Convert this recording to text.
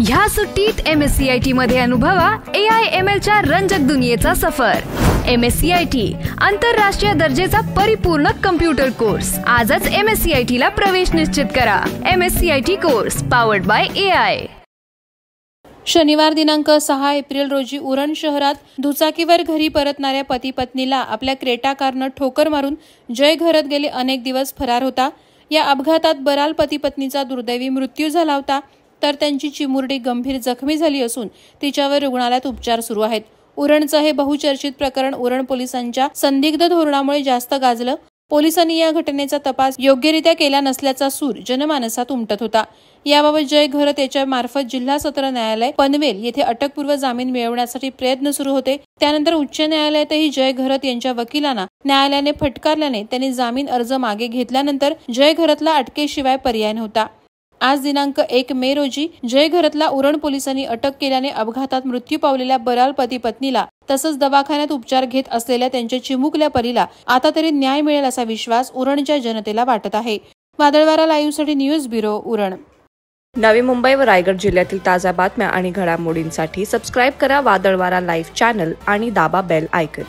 ह्या सुट्टीत MSCIT मध्ये अनुभवा AI/ML च्या रंजक दुनियेचा सफर। MSCIT आंतरराष्ट्रीय दर्जेचा परिपूर्ण कम्प्युटर कोर्स। आजच MSCIT ला प्रवेश निश्चित करा। MSCIT course powered by AI। शनिवार दिनांक 6 एप्रिल रोजी उरण शहरात दुचाकीवर घरी परतणाऱ्या पती पत्नीला आपल्या क्रेटा कारनं ठोकर मारून जय घरत गेले अनेक दिवस फरार होता। या अपघातात बराल पती पत्नीचा दुर्दैवी मृत्यू झाला होता, तर त्यांची चिमुरडी गंभीर जखमी झाली असून तिच्यावर रुग्णालयात उपचार सुरू आहेत। उरणचं हे बहुचर्चित प्रकरण उरण पोलिसांच्या संदिग्ध धोरणामुळे जास्त गाजलं। पोलिसांनी या घटनेचा तपास योग्यरित्या केला नसल्याचा सूर जनमानसात उमटत होता। याबाबत जय घरत याच्या मार्फत जिल्हा सत्र न्यायालय पनवेल येथे अटकपूर्व जामीन मिळवण्यासाठी प्रयत्न सुरू होते। त्यानंतर उच्च न्यायालयातही जय घरत यांच्या वकिलांना न्यायालयाने फटकारल्याने त्यांनी जामीन अर्ज मागे घेतल्यानंतर जय घरतला अटकेशिवाय पर्याय नव्हता। आज दिनांक 1 मे रोजी जय घरतला उरण पोलिसांनी अटक केल्याने अपघातात मृत्यू पावलेल्या बराल पती पत्नीला तसंच दवाखान्यात उपचार घेत असलेल्या त्यांच्या चिमुकल्या परीला आता तरी न्याय मिळेल असा विश्वास उरणच्या जनतेला वाटत आहे। वादळवारा लाईव्हसाठी न्यूज ब्युरो उरण। नवी मुंबई व रायगड जिल्ह्यातील ताज्या बातम्या आणि घडामोडींसाठी सबस्क्राईब करा वादळवारा लाईव्ह चॅनल आणि दाबा बेल आयकॉन।